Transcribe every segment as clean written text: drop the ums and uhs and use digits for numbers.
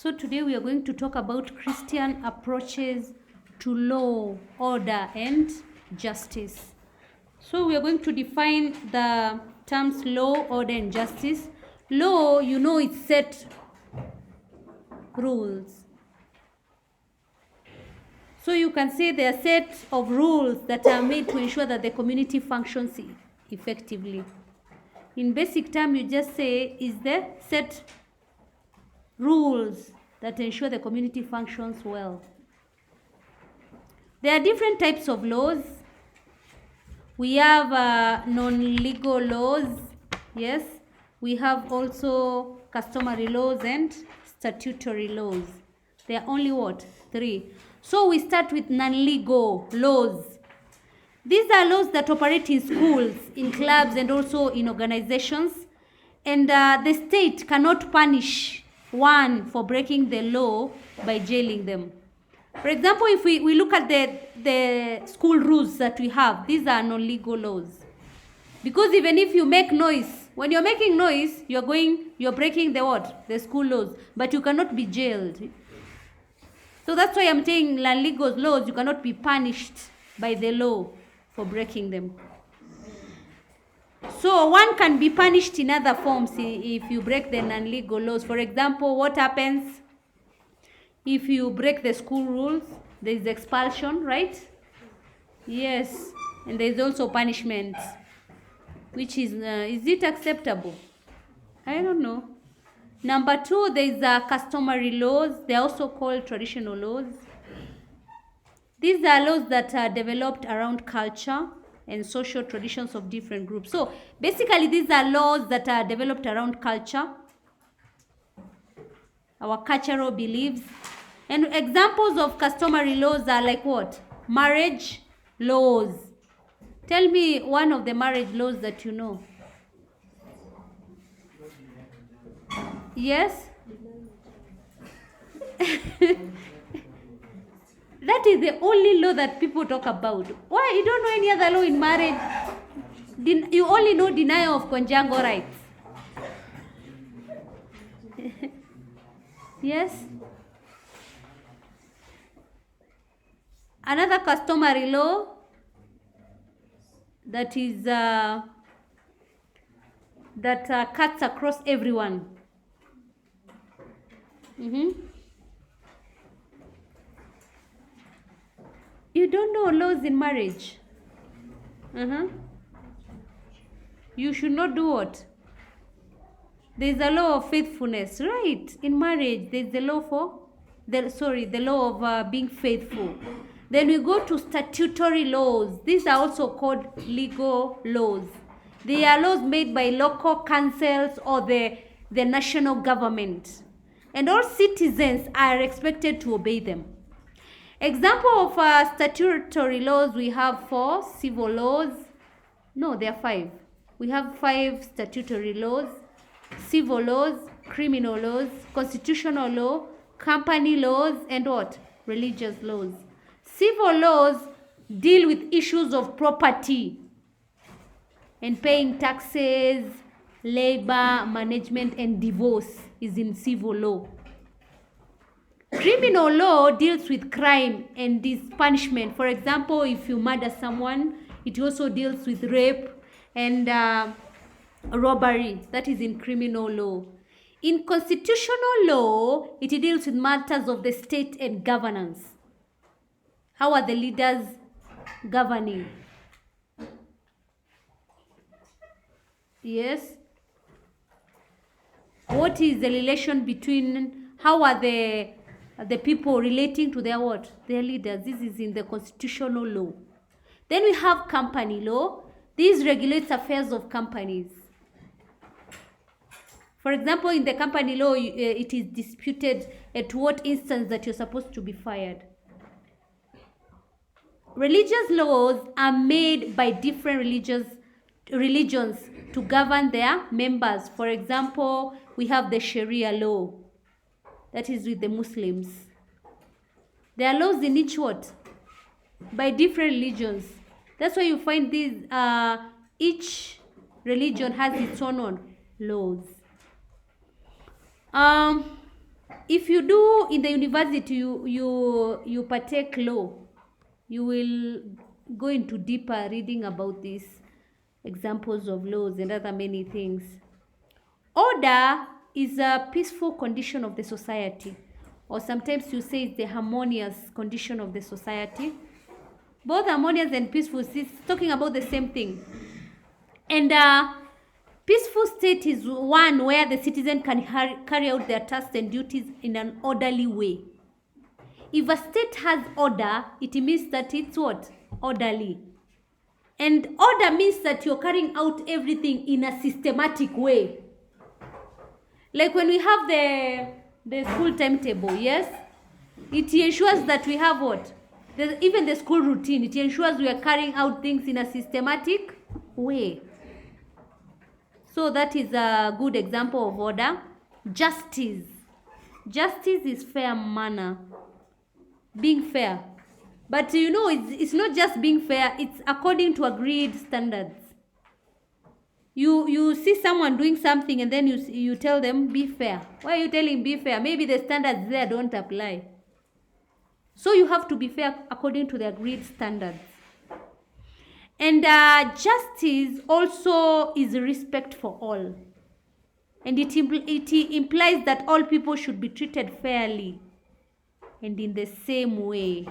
So today we are going to talk about Christian approaches to law, order, and justice. So we are going to define the terms law, order, and justice. Law, you know, it's set rules. So you can say there are set of rules that are made to ensure that the community functions effectively. In basic term, you just say is the set rules that ensure the community functions well. There are different types of laws. We have non-legal laws, yes. We have also customary laws and statutory laws. There are only what? 3. So we start with non-legal laws. These are laws that operate in schools, in clubs, and also in organizations. And the state cannot punish one for breaking the law by jailing them. For example, if we look at the school rules that we have, these are non-legal laws. Because even if you make noise, when you're making noise, you're breaking the what? The school laws. But you cannot be jailed. So that's why I'm saying non-legal laws, you cannot be punished by the law for breaking them. So one can be punished in other forms if you break the non-legal laws. For example, what happens if you break the school rules? There is expulsion, right? Yes, and there is also punishment, which is it acceptable? I don't know. Number 2, there is customary laws. They are also called traditional laws. These are laws that are developed around culture and social traditions of different groups. So basically, these are laws that are developed around culture, our cultural beliefs. And examples of customary laws are like what? Marriage laws. Tell me one of the marriage laws that you know. Yes? That is the only law that people talk about. Why? You don't know any other law in marriage? You only know denial of conjugal rights. Yes? Another customary law that is that cuts across everyone. You don't know laws in marriage. You should not do what? There is a law of faithfulness, right? In marriage, there is the law the law of being faithful. Then we go to statutory laws. These are also called legal laws. They are laws made by local councils or the national government. And all citizens are expected to obey them. Example of statutory laws, we have 4 civil laws. No, there are 5. We have 5 statutory laws: civil laws, criminal laws, constitutional law, company laws, and what? Religious laws. Civil laws deal with issues of property and paying taxes, labor, management, and divorce is in civil law. Criminal law deals with crime and is punishment. For example, if you murder someone, it also deals with rape and robbery. That is in criminal law. In constitutional law, it deals with matters of the state and governance. How are the leaders governing? Yes. What is the relation between, how are the people relating to their what? Their leaders. This is in the constitutional law. Then we have company law. This regulates affairs of companies. For example, in the company law, it is disputed at what instance that you're supposed to be fired. Religious laws are made by different religions to govern their members. For example, we have the Sharia law. That is with the Muslims. There are laws in each what? By different religions. That's why you find these, each religion has its own laws. if you do in the university, you partake law, you will go into deeper reading about these examples of laws and other many things. Order is a peaceful condition of the society, or sometimes you say it's the harmonious condition of the society. Both harmonious and peaceful is talking about the same thing. And peaceful state is one where the citizen can carry out their tasks and duties in an orderly way. If a state has order, it means that it's what? Orderly. And order means that you're carrying out everything in a systematic way. Like when we have the school timetable, yes? It ensures that we have what? Even the school routine, it ensures we are carrying out things in a systematic way. So that is a good example of order. Justice. Justice is fair manner. Being fair. But you know, it's not just being fair, it's according to agreed standards. You see someone doing something and then you tell them, be fair. Why are you telling be fair? Maybe the standards there don't apply. So you have to be fair according to the agreed standards. And justice also is respect for all. And it implies that all people should be treated fairly and in the same way.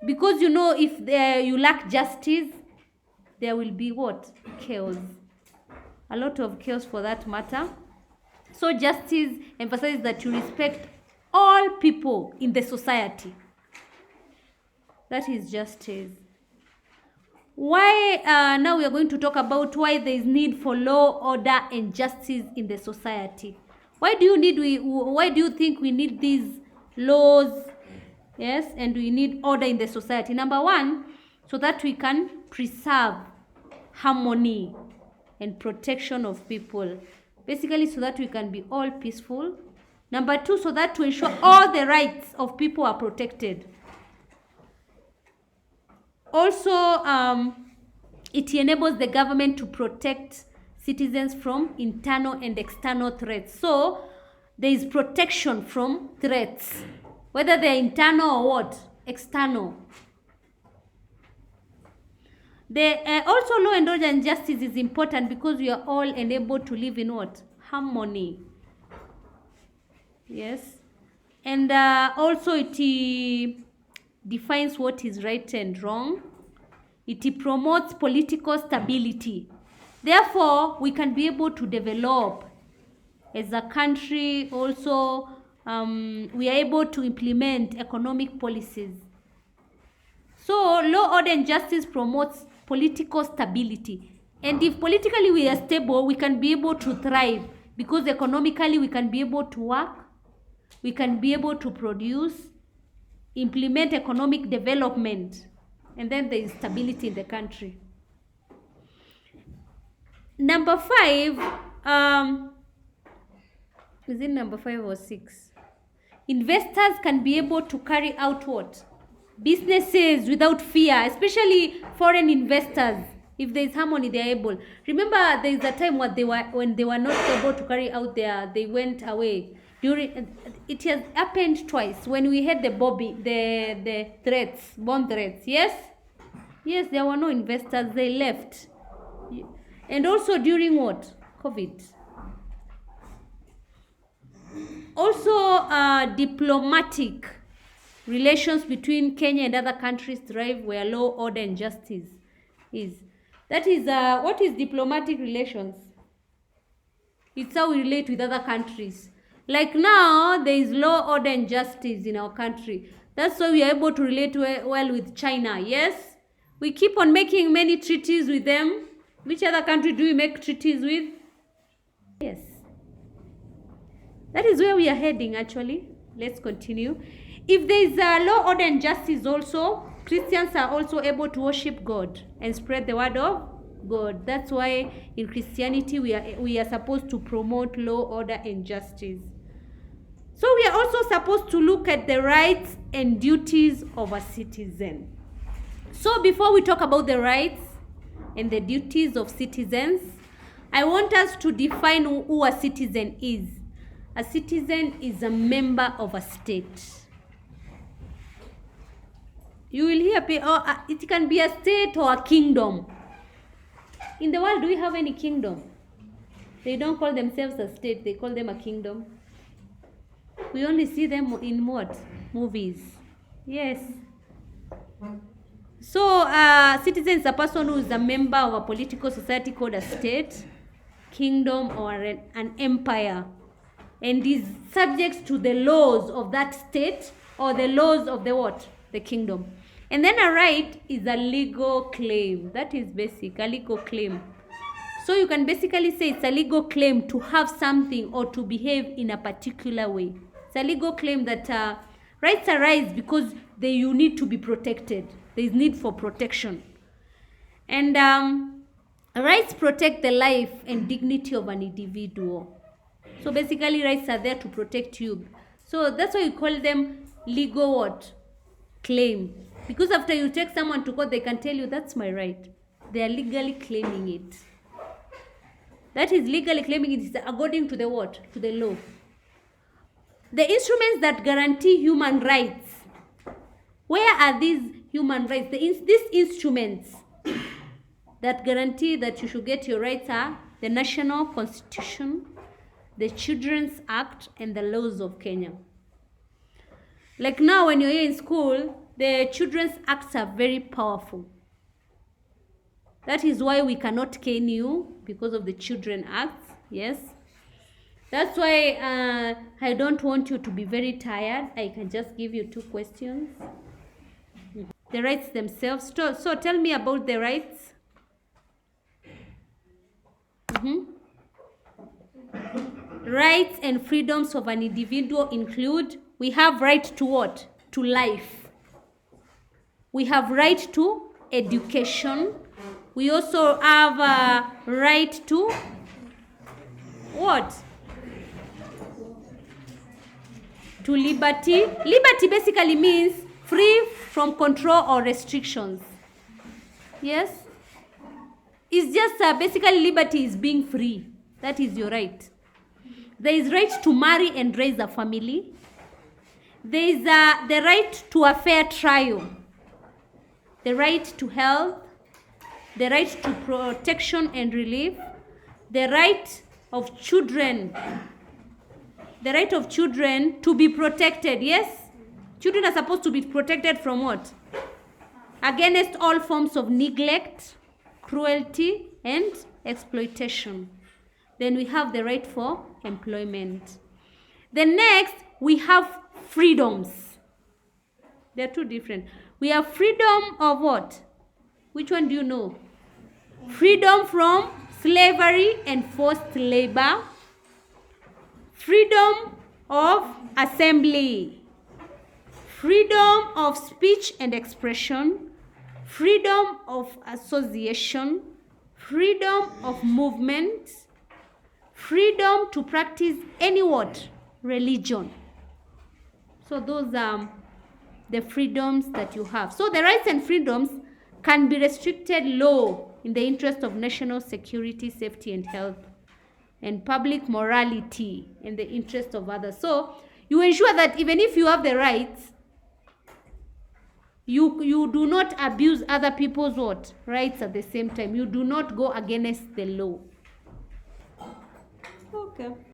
Because you know, if you lack justice, there will be what? Chaos. A lot of chaos for that matter. So justice emphasizes that you respect all people in the society. That is justice. Why now we are going to talk about why there is need for law, order, and justice in the society. Why do you think we need these laws? Yes, and we need order in the society. Number one, so that we can preserve harmony and protection of people. Basically, so that we can be all peaceful. Number two, so that to ensure all the rights of people are protected. Also, it enables the government to protect citizens from internal and external threats. So, there is protection from threats, whether they are internal or what? External. Also, law and order and justice is important because we are all enabled to live in what? Harmony. Yes. And also it defines what is right and wrong. It promotes political stability. Therefore, we can be able to develop as a country. Also, we are able to implement economic policies. So, law, order, and justice promotes political stability. And if politically we are stable, we can be able to thrive. Because economically we can be able to work. We can be able to produce, implement economic development. And then there is stability in the country. Number 5, is it number 5 or 6? Investors can be able to carry out what? Businesses without fear, especially foreign investors. If there is harmony, they are able. Remember, there is a time when they were not able to carry out they went away. It has happened twice when we had the threats, bomb threats. Yes, there were no investors. They left, and also during what? COVID. Also, diplomatic relations between Kenya and other countries thrive where law, order, and justice is. That is, what is diplomatic relations? It's how we relate with other countries. Like now, there is law, order, and justice in our country. That's why we are able to relate well with China. Yes? We keep on making many treaties with them. Which other country do we make treaties with? Yes. That is where we are heading, actually. Let's continue. If there is law, order, and justice also, Christians are also able to worship God and spread the word of God. That's why in Christianity we are supposed to promote law, order, and justice. So we are also supposed to look at the rights and duties of a citizen. So before we talk about the rights and the duties of citizens, I want us to define who a citizen is. A citizen is a member of a state. You will hear, it can be a state or a kingdom. In the world, do we have any kingdom? They don't call themselves a state, they call them a kingdom. We only see them in what? Movies. Yes. So, citizen is a person who is a member of a political society called a state, kingdom, or an empire, and is subject to the laws of that state or the laws of the what? The kingdom. And then a right is a legal claim. That is basic, a legal claim. So you can basically say it's a legal claim to have something or to behave in a particular way. It's a legal claim that rights arise because you need to be protected. There is need for protection. And rights protect the life and dignity of an individual. So basically rights are there to protect you. So that's why you call them legal what? Claim. Because after you take someone to court, they can tell you that's my right. They are legally claiming it. That is legally claiming it is according to the what? To the law. The instruments that guarantee human rights. Where are these human rights? These instruments that guarantee that you should get your rights are the National Constitution, the Children's Act, and the laws of Kenya. Like now when you're here in school, the Children's Acts are very powerful. That is why we cannot cane you because of the Children Acts. Yes. That's why I don't want you to be very tired. I can just give you 2 questions. The rights themselves. So tell me about the rights. Rights and freedoms of an individual include, we have right to what? To life. We have right to education. We also have a right to what? To liberty. Liberty basically means free from control or restrictions. Yes? It's just basically liberty is being free. That is your right. There is right to marry and raise a family. There is the right to a fair trial. The right to health. The right to protection and relief. The right of children. The right of children to be protected. Yes? Children are supposed to be protected from what? Against all forms of neglect, cruelty, and exploitation. Then we have the right for employment. Then next, we have freedoms. They're 2 different. We have freedom of what? Which one do you know? Freedom from slavery and forced labor. Freedom of assembly. Freedom of speech and expression. Freedom of association. Freedom of movement. Freedom to practice any what? Religion. So those are the freedoms that you have. So the rights and freedoms can be restricted low in the interest of national security, safety, and health, and public morality in the interest of others. So you ensure that even if you have the rights, you do not abuse other people's what? Rights at the same time. You do not go against the law. Okay.